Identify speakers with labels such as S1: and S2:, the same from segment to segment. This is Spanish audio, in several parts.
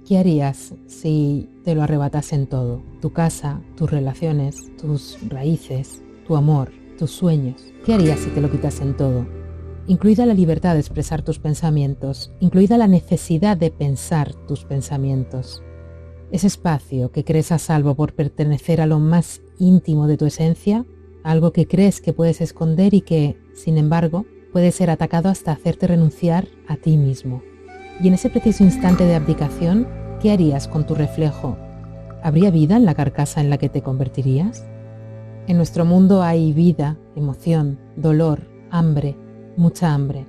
S1: ¿Qué harías si te lo arrebatasen todo? Tu casa, tus relaciones, tus raíces, tu amor, tus sueños. ¿Qué harías si te lo quitasen todo? Incluida la libertad de expresar tus pensamientos, incluida la necesidad de pensar tus pensamientos. Ese espacio que crees a salvo por pertenecer a lo más íntimo de tu esencia, algo que crees que puedes esconder y que, sin embargo, puede ser atacado hasta hacerte renunciar a ti mismo. Y en ese preciso instante de abdicación, ¿qué harías con tu reflejo? ¿Habría vida en la carcasa en la que te convertirías? En nuestro mundo hay vida, emoción, dolor, hambre, mucha hambre,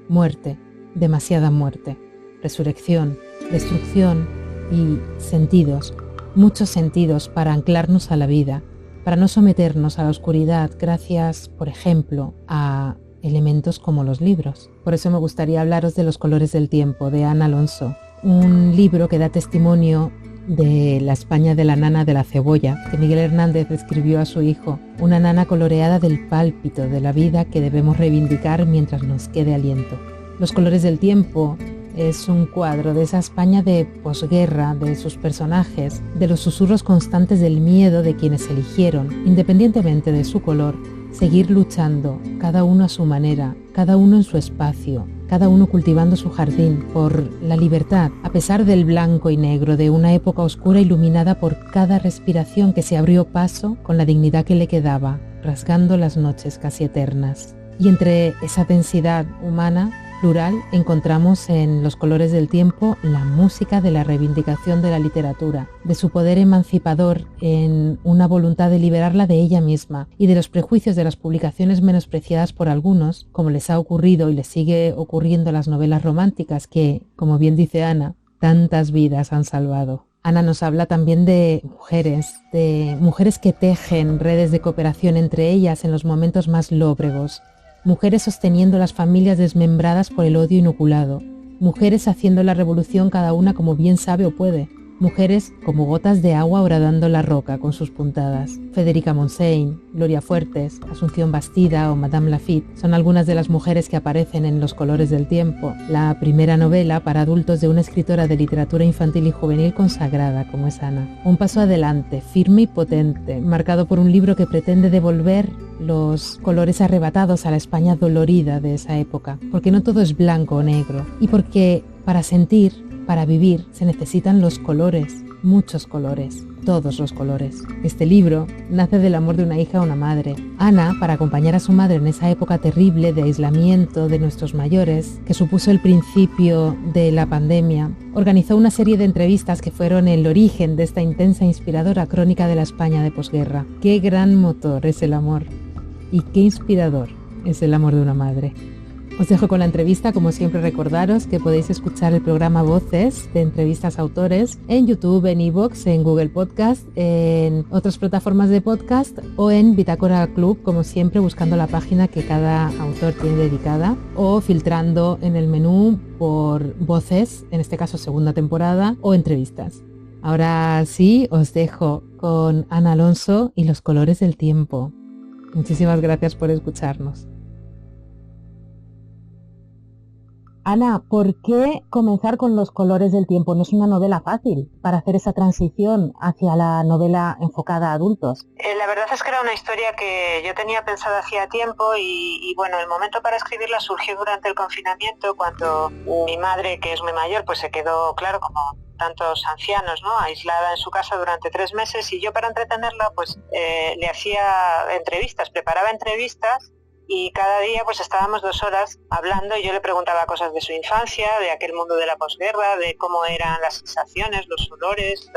S1: muerte, demasiada muerte, resurrección, destrucción y sentidos, muchos sentidos para anclarnos a la vida, para no someternos a la oscuridad gracias, por ejemplo, a elementos como los libros. Por eso me gustaría hablaros de Los colores del tiempo, de Ana Alonso, un libro que da testimonio de la España de la nana de la cebolla, que Miguel Hernández escribió a su hijo, una nana coloreada del pálpito de la vida que debemos reivindicar mientras nos quede aliento. Los colores del tiempo es un cuadro de esa España de posguerra, de sus personajes, de los susurros constantes del miedo de quienes eligieron, independientemente de su color, seguir luchando, cada uno a su manera, cada uno en su espacio, cada uno cultivando su jardín por la libertad, a pesar del blanco y negro de una época oscura iluminada por cada respiración que se abrió paso con la dignidad que le quedaba, rasgando las noches casi eternas. Y entre esa densidad humana plural encontramos en Los colores del tiempo la música de la reivindicación de la literatura, de su poder emancipador en una voluntad de liberarla de ella misma y de los prejuicios de las publicaciones menospreciadas por algunos, como les ha ocurrido y les sigue ocurriendo a las novelas románticas que, como bien dice Ana, tantas vidas han salvado. Ana nos habla también de mujeres que tejen redes de cooperación entre ellas en los momentos más lóbregos, mujeres sosteniendo las familias desmembradas por el odio inoculado, mujeres haciendo la revolución cada una como bien sabe o puede, mujeres como gotas de agua horadando la roca con sus puntadas. Federica Montseny, Gloria Fuertes, Asunción Bastida o Madame Lafitte son algunas de las mujeres que aparecen en Los colores del tiempo, la primera novela para adultos de una escritora de literatura infantil y juvenil consagrada como es Ana. Un paso adelante, firme y potente, marcado por un libro que pretende devolver los colores arrebatados a la España dolorida de esa época, porque no todo es blanco o negro, y porque para sentir, para vivir, se necesitan los colores, muchos colores, todos los colores. Este libro nace del amor de una hija a una madre. Ana, para acompañar a su madre en esa época terrible de aislamiento de nuestros mayores, que supuso el principio de la pandemia, organizó una serie de entrevistas que fueron el origen de esta intensa e inspiradora crónica de la España de posguerra. Qué gran motor es el amor y qué inspirador es el amor de una madre. Os dejo con la entrevista, como siempre recordaros que podéis escuchar el programa Voces de entrevistas a autores en YouTube, en iVoox, en Google Podcast, en otras plataformas de podcast o en Bitácora Club, como siempre buscando la página que cada autor tiene dedicada o filtrando en el menú por voces, en este caso segunda temporada, o entrevistas. Ahora sí, os dejo con Ana Alonso y Los colores del tiempo. Muchísimas gracias por escucharnos. Ana, ¿por qué comenzar con Los colores del tiempo? No es una novela fácil para hacer esa transición hacia la novela enfocada a adultos.
S2: La verdad es que era una historia que yo tenía pensada hacía tiempo y bueno, el momento para escribirla surgió durante el confinamiento, cuando mi madre, que es muy mayor, pues se quedó, claro, como tantos ancianos, ¿no?, aislada en su casa durante 3 meses, y yo para entretenerla pues le hacía entrevistas, preparaba entrevistas. Y cada día pues estábamos 2 horas hablando y yo le preguntaba cosas de su infancia, de aquel mundo de la posguerra, de cómo eran las sensaciones, los olores,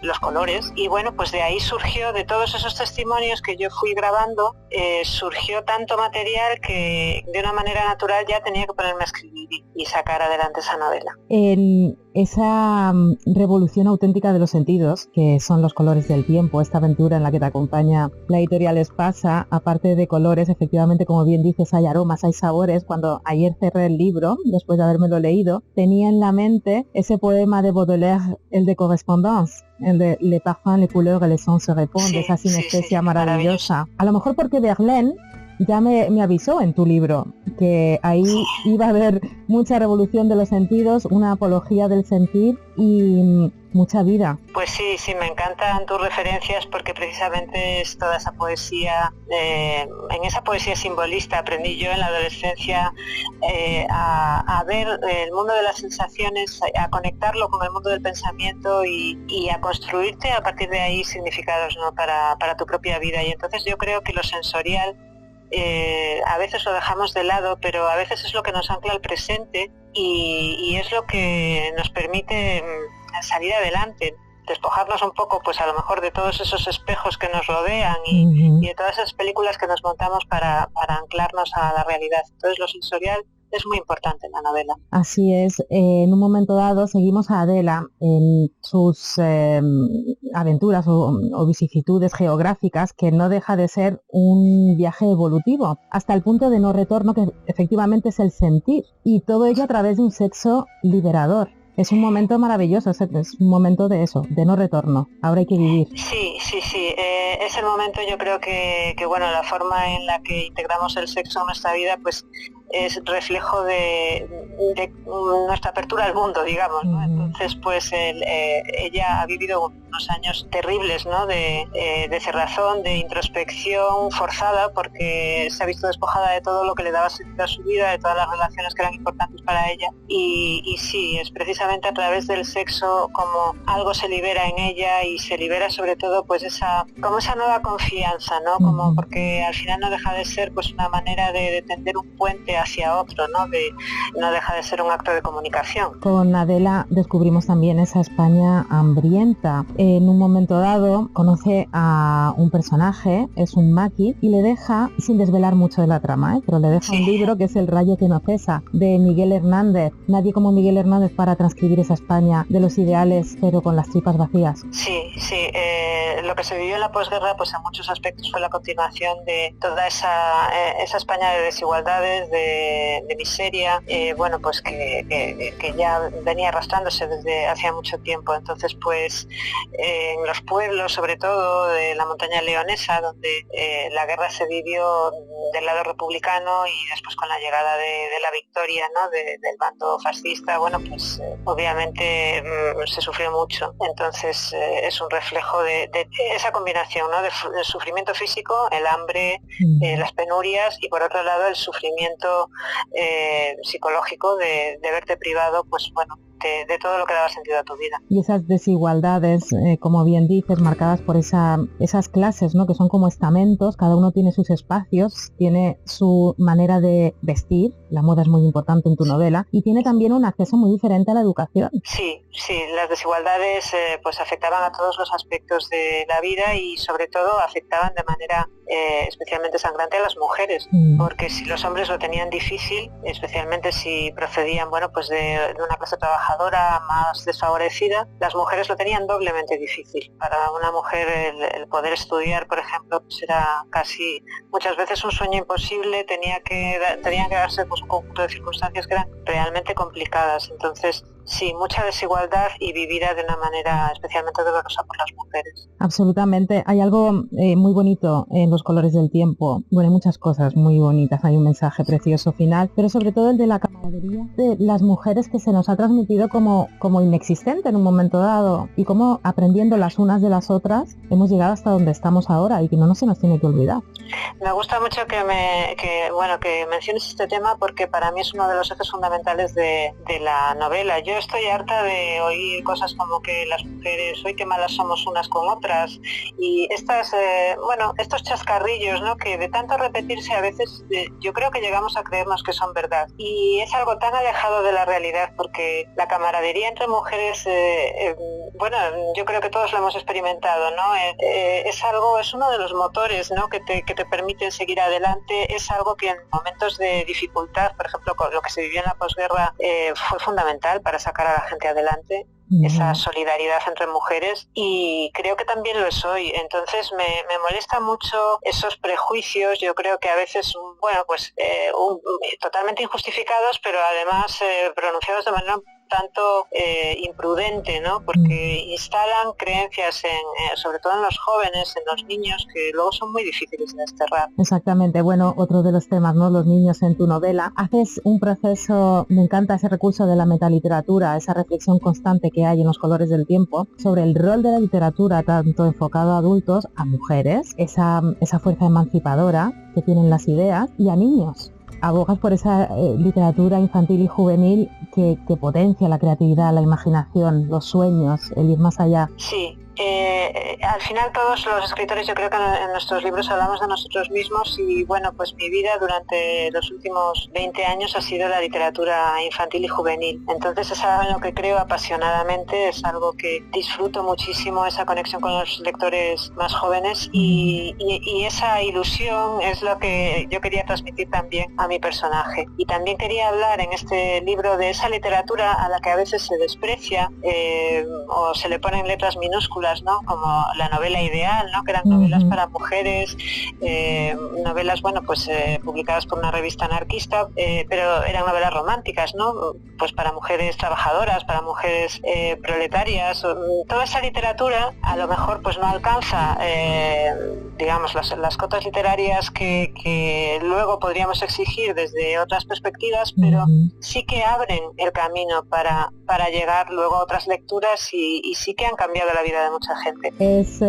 S2: los colores. Y bueno, pues de ahí surgió, de todos esos testimonios que yo fui grabando, surgió tanto material que de una manera natural ya tenía que ponerme a escribir y sacar adelante esa novela.
S1: En esa revolución auténtica de los sentidos, que son Los colores del tiempo, esta aventura en la que te acompaña la editorial Espasa, aparte de colores, efectivamente, como bien dices, hay aromas, hay sabores. Cuando ayer cerré el libro, después de habérmelo leído, tenía en la mente ese poema de Baudelaire, el de Correspondance, el de Les parfums, les couleurs et les sons se répondent, esa sinestesia maravillosa. A lo mejor porque Verlaine ya me avisó en tu libro que ahí iba a haber mucha revolución de los sentidos, una apología del sentir y mucha vida.
S2: Pues sí, me encantan tus referencias porque precisamente es toda esa poesía, en esa poesía simbolista aprendí yo en la adolescencia a ver el mundo de las sensaciones, a conectarlo con el mundo del pensamiento y a construirte a partir de ahí significados, ¿no? para tu propia vida. Y entonces yo creo que lo sensorial a veces lo dejamos de lado, pero a veces es lo que nos ancla al presente y es lo que nos permite salir adelante, despojarnos un poco, pues a lo mejor de todos esos espejos que nos rodean y de todas esas películas que nos montamos para anclarnos a la realidad. Entonces lo sensorial es muy importante en la novela.
S1: Así es. En un momento dado seguimos a Adela en sus aventuras o vicisitudes geográficas, que no deja de ser un viaje evolutivo, hasta el punto de no retorno, que efectivamente es el sentir, y todo ello a través de un sexo liberador. Es un momento maravilloso, es un momento de eso, de no retorno. Ahora hay que vivir.
S2: Sí. Es el momento, yo creo que bueno, la forma en la que integramos el sexo en nuestra vida, pues es reflejo de nuestra apertura al mundo, digamos, ¿no? Entonces, pues ella ha vivido unos años terribles, ¿no? De cerrazón, de introspección forzada, porque se ha visto despojada de todo lo que le daba sentido a su vida, de todas las relaciones que eran importantes para ella. Y sí, es precisamente a través del sexo como algo se libera en ella, y se libera sobre todo pues esa nueva confianza, ¿no? Como porque al final no deja de ser pues una manera de tender un puente hacia otro, ¿no? No deja de ser un acto de comunicación.
S1: Con Adela descubrimos también esa España hambrienta. En un momento dado conoce a un personaje, es un maqui, y le deja, sin desvelar mucho de la trama, pero le deja un libro que es El rayo que no cesa, de Miguel Hernández. Nadie como Miguel Hernández para transcribir esa España de los ideales, pero con las tripas vacías.
S2: Sí, lo que se vivió en la posguerra, pues en muchos aspectos fue la continuación de toda esa España de desigualdades, de miseria, bueno, pues que ya venía arrastrándose desde hacía mucho tiempo. Entonces, pues en los pueblos, sobre todo de la montaña leonesa, donde la guerra se vivió del lado republicano, y después con la llegada de la victoria, ¿no? del bando fascista, bueno, pues obviamente se sufrió mucho. Entonces es un reflejo de esa combinación, ¿no? del sufrimiento físico, el hambre, las penurias, y por otro lado el sufrimiento psicológico de verte privado, pues bueno, de todo lo que daba sentido a tu vida.
S1: Y esas desigualdades, como bien dices, marcadas por esas clases, ¿no? Que son como estamentos, cada uno tiene sus espacios, tiene su manera de vestir, la moda es muy importante en tu novela, y tiene también un acceso muy diferente a la educación.
S2: Sí, las desigualdades pues afectaban a todos los aspectos de la vida, y sobre todo afectaban de manera especialmente sangrante a las mujeres, porque si los hombres lo tenían difícil, especialmente si procedían, bueno, pues de una clase trabajadora más desfavorecida, las mujeres lo tenían doblemente difícil. Para una mujer el poder estudiar, por ejemplo, pues era casi muchas veces un sueño imposible, tenían que darse pues un conjunto de circunstancias que eran realmente complicadas. Entonces, sí, mucha desigualdad, y vivida de una manera especialmente dolorosa por las mujeres.
S1: Absolutamente. Hay algo muy bonito en Los colores del tiempo. Bueno, hay muchas cosas muy bonitas. Hay un mensaje precioso final, pero sobre todo el de la camaradería de las mujeres, que se nos ha transmitido como inexistente en un momento dado, y como aprendiendo las unas de las otras hemos llegado hasta donde estamos ahora, y que no se nos tiene que olvidar.
S2: Me gusta mucho que menciones este tema, porque para mí es uno de los ejes fundamentales de la novela. Yo estoy harta de oír cosas como que las mujeres, hoy qué malas somos unas con otras, y estos chascarrillos, ¿no? Que de tanto repetirse a veces yo creo que llegamos a creernos que son verdad, y es algo tan alejado de la realidad, porque la camaradería entre mujeres, yo creo que todos lo hemos experimentado, ¿no? Es uno de los motores, ¿no? que te permiten seguir adelante. Es algo que en momentos de dificultad, por ejemplo, con lo que se vivió en la posguerra, fue fundamental para sacar a la gente adelante. Esa solidaridad entre mujeres, y creo que también lo es hoy. Entonces me molesta mucho esos prejuicios, yo creo que a veces totalmente injustificados, pero además pronunciados de manera tanto imprudente, ¿no? Porque instalan creencias sobre todo en los jóvenes, en los niños, que luego son muy difíciles de desterrar.
S1: Exactamente. Bueno, otro de los temas, ¿no? Los niños en tu novela. Haces un proceso, me encanta ese recurso de la metaliteratura, esa reflexión constante que hay en Los colores del tiempo sobre el rol de la literatura, tanto enfocado a adultos, a mujeres, esa fuerza emancipadora que tienen las ideas, y a niños. Abogas por esa literatura infantil y juvenil que potencia la creatividad, la imaginación, los sueños, el ir más allá.
S2: Sí. Al final todos los escritores, yo creo que en nuestros libros hablamos de nosotros mismos, y bueno, pues mi vida durante los últimos 20 años ha sido la literatura infantil y juvenil. Entonces es algo en lo que creo apasionadamente, es algo que disfruto muchísimo, esa conexión con los lectores más jóvenes, y esa ilusión es lo que yo quería transmitir también a mi personaje. Y también quería hablar en este libro de esa literatura a la que a veces se desprecia o se le ponen letras minúsculas, ¿no? Como la novela ideal, ¿no? Que eran novelas para mujeres, novelas, bueno, pues publicadas por una revista anarquista, pero eran novelas románticas, ¿no? Pues para mujeres trabajadoras, para mujeres proletarias. Toda esa literatura a lo mejor pues no alcanza, digamos, las cotas literarias que luego podríamos exigir desde otras perspectivas, pero sí que abren el camino para llegar luego a otras lecturas, y sí que han cambiado la vida de mucha gente.
S1: Es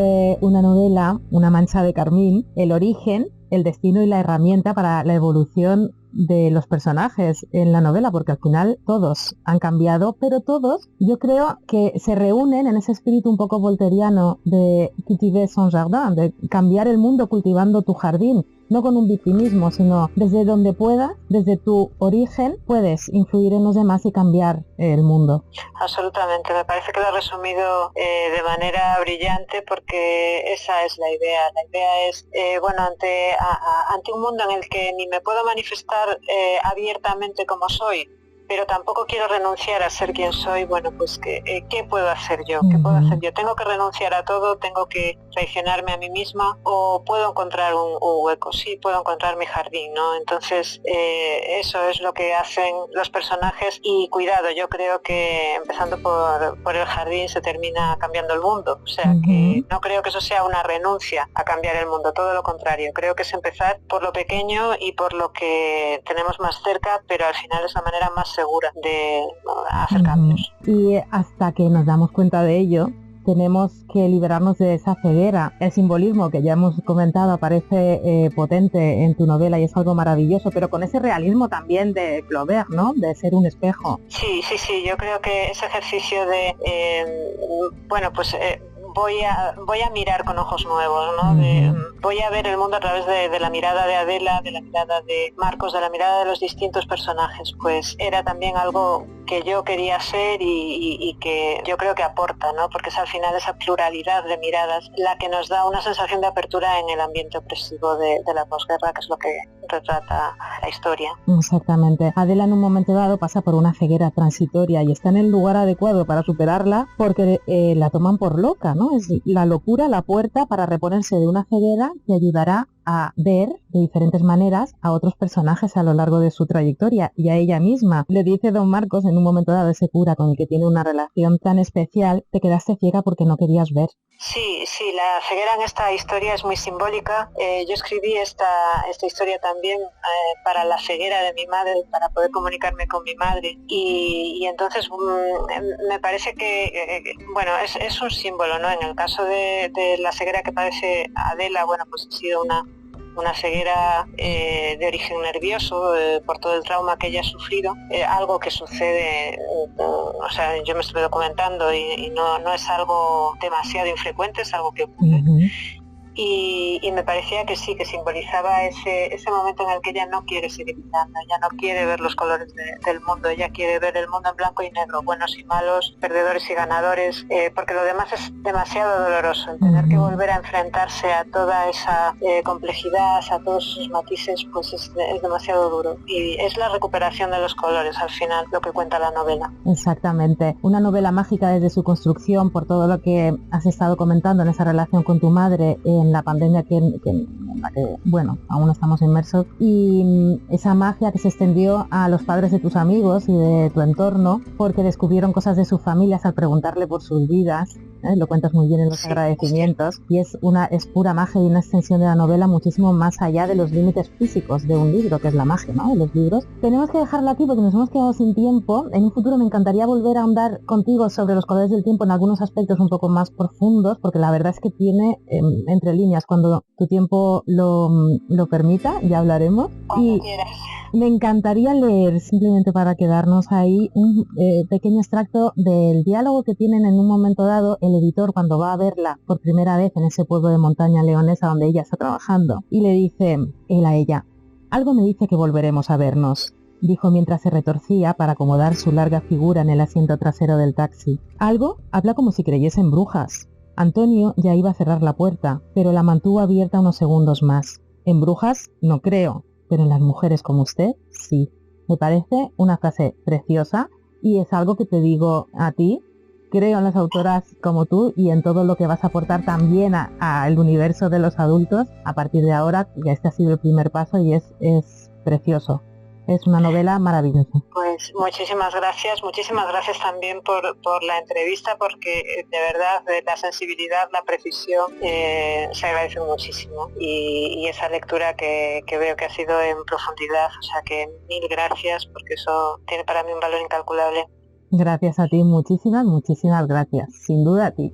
S1: una novela, Una mancha de carmín, el origen, el destino y la herramienta para la evolución de los personajes en la novela, porque al final todos han cambiado, pero todos yo creo que se reúnen en ese espíritu un poco volteriano de cultiver son jardin, de cambiar el mundo cultivando tu jardín, no con un victimismo, sino desde donde puedas, desde tu origen, puedes influir en los demás y cambiar el mundo.
S2: Absolutamente, me parece que lo has resumido de manera brillante, porque esa es la idea. La idea es, bueno, ante un mundo en el que ni me puedo manifestar abiertamente como soy, pero tampoco quiero renunciar a ser quien soy. Bueno, pues ¿qué puedo hacer yo? ¿Qué puedo hacer yo? ¿Tengo que renunciar a todo? ¿Tengo que traicionarme a mí misma? ¿O puedo encontrar un hueco? Sí, puedo encontrar mi jardín, ¿no? Entonces, eso es lo que hacen los personajes, y cuidado, yo creo que empezando por el jardín se termina cambiando el mundo. O sea, que no creo que eso sea una renuncia a cambiar el mundo, todo lo contrario. Creo que es empezar por lo pequeño y por lo que tenemos más cerca, pero al final es la manera más segura de hacer cambios.
S1: Y hasta que nos damos cuenta de ello, tenemos que liberarnos de esa ceguera. El simbolismo que ya hemos comentado aparece potente en tu novela y es algo maravilloso, pero con ese realismo también de Flaubert, ¿no? De ser un espejo.
S2: Sí, yo creo que ese ejercicio de, bueno, pues voy a mirar con ojos nuevos, ¿no? Voy a ver el mundo a través de la mirada de Adela, de la mirada de Marcos, de la mirada de los distintos personajes. Pues era también algo que yo quería ser y que yo creo que aporta, ¿no? Porque es al final esa pluralidad de miradas la que nos da una sensación de apertura en el ambiente opresivo de la posguerra, que es lo que retrata la historia.
S1: Exactamente. Adela en un momento dado pasa por una ceguera transitoria y está en el lugar adecuado para superarla, porque la toman por loca, ¿no? Es la locura la puerta para reponerse de una ceguera que ayudará a ver de diferentes maneras a otros personajes a lo largo de su trayectoria, y a ella misma. Le dice don Marcos en un momento dado, ese cura con el que tiene una relación tan especial: te quedaste ciega porque no querías ver.
S2: Sí, la ceguera en esta historia es muy simbólica. Yo escribí esta historia también para la ceguera de mi madre, para poder comunicarme con mi madre, y entonces me parece que bueno, es un símbolo, ¿no? En el caso de la ceguera que padece Adela, bueno, pues ha sido una ceguera de origen nervioso, por todo el trauma que ella ha sufrido, algo que sucede, o sea, yo me estuve documentando y no es algo demasiado infrecuente, es algo que ocurre. Y me parecía que sí, que simbolizaba ese momento en el que ella no quiere seguir mirando, ella no quiere ver los colores del mundo, ella quiere ver el mundo en blanco y negro, buenos y malos, perdedores y ganadores, porque lo demás es demasiado doloroso. El tener que volver a enfrentarse a toda esa complejidad, a todos sus matices, pues es demasiado duro. Y es la recuperación de los colores al final lo que cuenta la novela.
S1: Exactamente. Una novela mágica desde su construcción, por todo lo que has estado comentando en esa relación con tu madre, en en la pandemia en la que, bueno, aún estamos inmersos, y esa magia que se extendió a los padres de tus amigos y de tu entorno, porque descubrieron cosas de sus familias al preguntarle por sus vidas. Lo cuentas muy bien en los agradecimientos, y es pura magia y una extensión de la novela muchísimo más allá de los límites físicos de un libro, que es la magia, ¿no?, de los libros. Tenemos que dejarla aquí porque nos hemos quedado sin tiempo. En un futuro me encantaría volver a ahondar contigo sobre los colores del tiempo en algunos aspectos un poco más profundos, porque la verdad es que tiene entre líneas, cuando tu tiempo lo permita, ya hablaremos.
S2: Cuando quieras.
S1: Me encantaría leer, simplemente para quedarnos ahí, un pequeño extracto del diálogo que tienen en un momento dado el editor cuando va a verla por primera vez en ese pueblo de montaña leonesa donde ella está trabajando. Y le dice él a ella: algo me dice que volveremos a vernos, dijo mientras se retorcía para acomodar su larga figura en el asiento trasero del taxi. Algo habla como si creyese en brujas. Antonio ya iba a cerrar la puerta, pero la mantuvo abierta unos segundos más. En brujas no creo, pero en las mujeres como usted, sí. Me parece una frase preciosa y es algo que te digo a ti. Creo en las autoras como tú y en todo lo que vas a aportar también al universo de los adultos a partir de ahora. Ya este ha sido el primer paso y es precioso. Es una novela maravillosa.
S2: Pues muchísimas gracias también por la entrevista, porque de verdad la sensibilidad, la precisión se agradece muchísimo, y esa lectura que veo que ha sido en profundidad, o sea que mil gracias, porque eso tiene para mí un valor incalculable.
S1: Gracias a ti, muchísimas gracias, sin duda a ti.